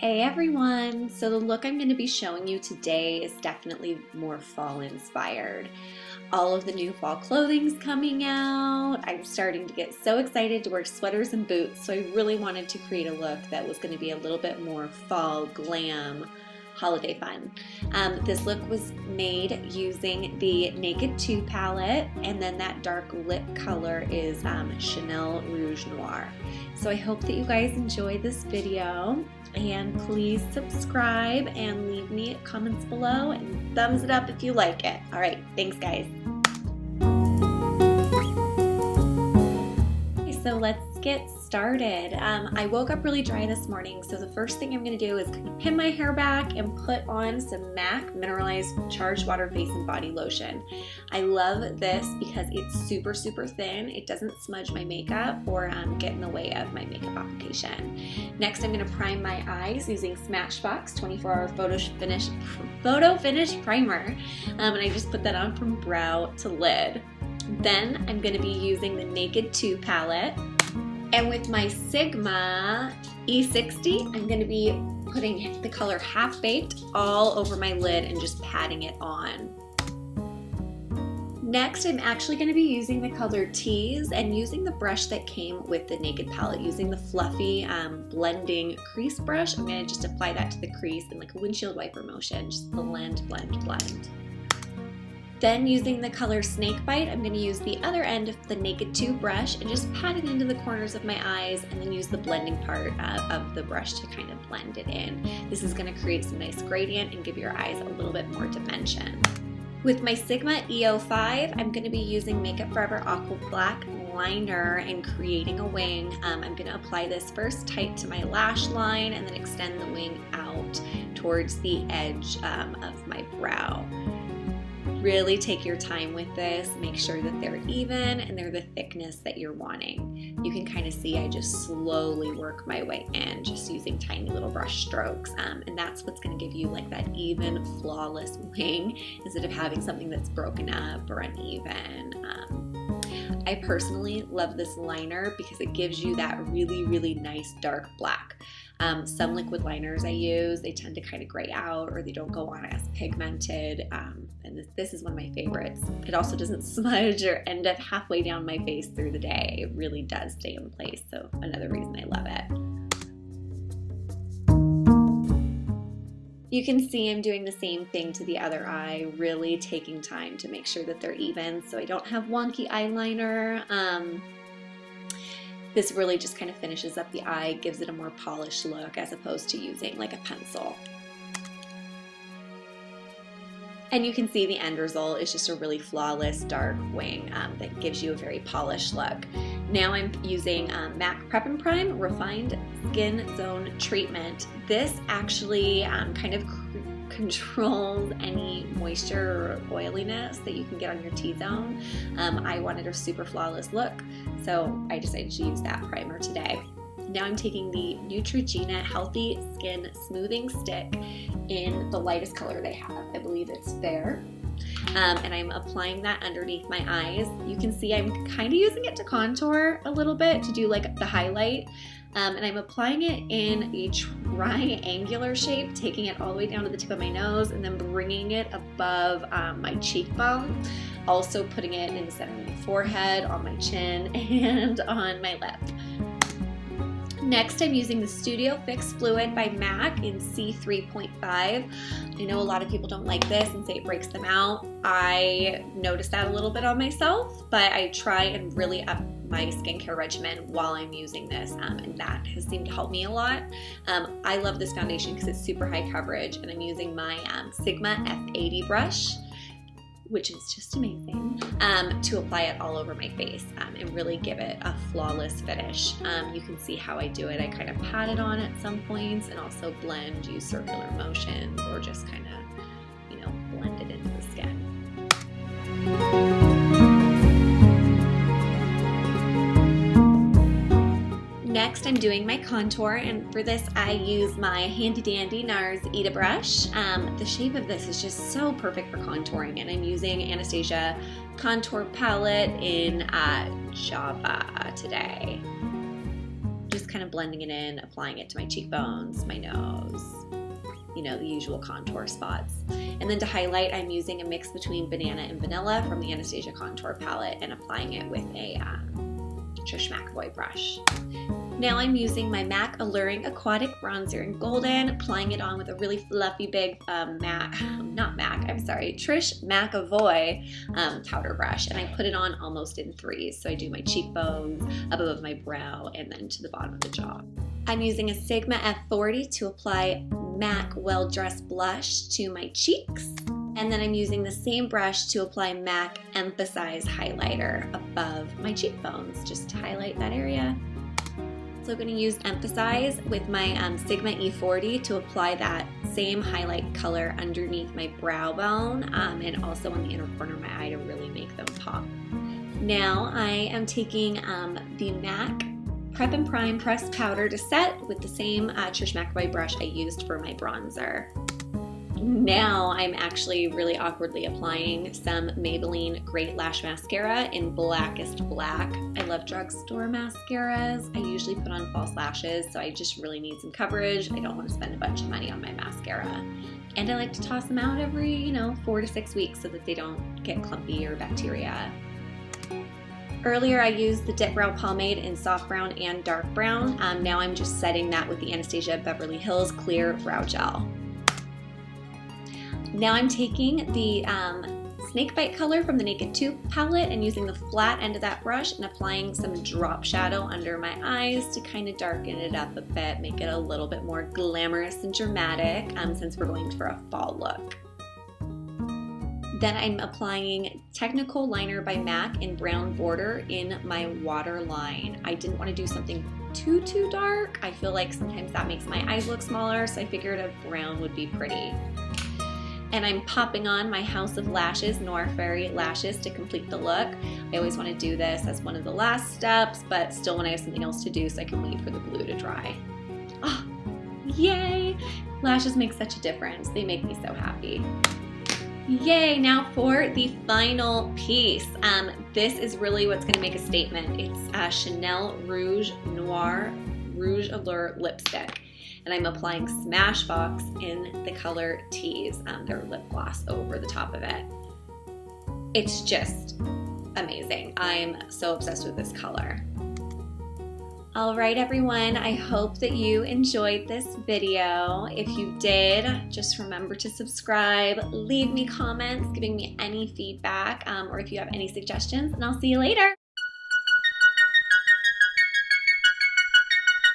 Hey everyone! So the look I'm going to be showing you today is definitely more fall inspired. All of the new fall clothing's coming out. I'm starting to get so excited to wear sweaters and boots, so I really wanted to create a look that was going to be a little bit more fall glam holiday fun. This look was made using the Naked 2 palette, and then that dark lip color is Chanel Rouge Noir. So I hope that you guys enjoy this video, and please subscribe and leave me comments below and thumbs it up if you like it. All right, thanks guys. So let's get started. I woke up really dry this morning, so the first thing I'm going to do is kind of pin my hair back and put on some MAC Mineralized Charged Water Face and Body Lotion. I love this because it's super thin. It doesn't smudge my makeup or get in the way of my makeup application. Next, I'm going to prime my eyes using Smashbox 24-Hour Photo Finish Primer, and I just put that on from brow to lid. Then I'm going to be using the Naked 2 palette, and with my Sigma E60 I'm going to be putting the color Half Baked all over my lid and just patting it on. Next, I'm actually going to be using the color Tease and using the brush that came with the Naked palette, using the fluffy blending crease brush. I'm going to just apply that to the crease in like a windshield wiper motion, just blend. Then using the color Snakebite, I'm going to use the other end of the Naked 2 brush and just pat it into the corners of my eyes, and then use the blending part of the brush to kind of blend it in. This is going to create some nice gradient and give your eyes a little bit more dimension. With my Sigma E05, I'm going to be using Makeup Forever Aqua Black liner and creating a wing. I'm going to apply this first tight to my lash line and then extend the wing out towards the edge of my brow. Really take your time with this. Make sure that they're even and they're the thickness that you're wanting. You can kind of see I just slowly work my way in, just using tiny little brush strokes, and that's what's going to give you like that even, flawless wing instead of having something that's broken up or uneven. I personally love this liner because it gives you that really nice dark black. Some liquid liners I use, they tend to kind of gray out or they don't go on as pigmented, and this is one of my favorites. It also doesn't smudge or end up halfway down my face through the day. It really does stay in place, so another reason I love it. You can see I'm doing the same thing to the other eye, really taking time to make sure that they're even so I don't have wonky eyeliner. This really just kind of finishes up the eye, gives it a more polished look as opposed to using like a pencil. And you can see the end result is just a really flawless dark wing that gives you a very polished look. Now I'm using MAC Prep and Prime Refined Skin Zone Treatment. This actually kind of controls any moisture or oiliness that you can get on your T-zone. I wanted a super flawless look, so I decided to use that primer today. Now I'm taking the Neutrogena Healthy Skin Smoothing Stick in the lightest color they have. I believe it's Fair. And I'm applying that underneath my eyes. You can see I'm kind of using it to contour a little bit, to do like the highlight. And I'm applying it in a triangular shape, taking it all the way down to the tip of my nose and then bringing it above my cheekbone. Also putting it in the center of my forehead, on my chin, and on my lip. Next, I'm using the Studio Fix Fluid by MAC in C3.5. I know a lot of people don't like this and say it breaks them out. I noticed that a little bit on myself, but I try and really up my skincare regimen while I'm using this, and that has seemed to help me a lot. I love this foundation because it's super high coverage, and I'm using my Sigma F80 brush, which is just amazing, to apply it all over my face and really give it a flawless finish. You can see how I do it. I kind of pat it on at some points and also blend, use circular motions, or just kind of, you know, blend it into the skin. Next, I'm doing my contour, and for this I use my handy dandy NARS Ita brush. The shape of this is just so perfect for contouring, and I'm using Anastasia contour palette in Java today. Just kind of blending it in, applying it to my cheekbones, my nose, you know, the usual contour spots. And then to highlight, I'm using a mix between banana and vanilla from the Anastasia Contour Palette and applying it with a Trish McEvoy brush. Now I'm using my MAC Alluring Aquatic Bronzer in Golden, applying it on with a really fluffy big Trish McEvoy powder brush, and I put it on almost in threes. So I do my cheekbones, up above my brow, and then to the bottom of the jaw. I'm using a Sigma F40 to apply MAC Well Dressed Blush to my cheeks. And then I'm using the same brush to apply MAC Emphasize Highlighter above my cheekbones, just to highlight that area. So going to use Emphasize with my Sigma E40 to apply that same highlight color underneath my brow bone and also on the inner corner of my eye to really make them pop. Now I am taking the MAC Prep and Prime Pressed Powder to set with the same Trish McEvoy brush I used for my bronzer. Now I'm actually really awkwardly applying some Maybelline Great Lash Mascara in Blackest Black. I love drugstore mascaras. I usually put on false lashes, so I just really need some coverage. I don't want to spend a bunch of money on my mascara. And I like to toss them out every, 4 to 6 weeks so that they don't get clumpy or bacteria. Earlier I used the Dip Brow Pomade in soft brown and dark brown. Now I'm just setting that with the Anastasia Beverly Hills Clear Brow Gel. Now I'm taking the Snakebite color from the Naked 2 palette and using the flat end of that brush and applying some drop shadow under my eyes to kind of darken it up a bit, make it a little bit more glamorous and dramatic since we're going for a fall look. Then I'm applying Technical Liner by MAC in brown border in my waterline. I didn't want to do something too dark. I feel like sometimes that makes my eyes look smaller, so I figured a brown would be pretty. And I'm popping on my House of Lashes Noir Fairy lashes to complete the look. I always want to do this as one of the last steps, but still when I have something else to do so I can wait for the glue to dry. Oh, yay! Lashes make such a difference. They make me so happy. Yay! Now for the final piece. This is really what's going to make a statement. It's Chanel Rouge Noir Rouge Allure Lipstick. And I'm applying Smashbox in the color Tease, their lip gloss, over the top of it. It's just amazing. I'm so obsessed with this color. All right, everyone, I hope that you enjoyed this video. If you did, just remember to subscribe, leave me comments, giving me any feedback, or if you have any suggestions, and I'll see you later.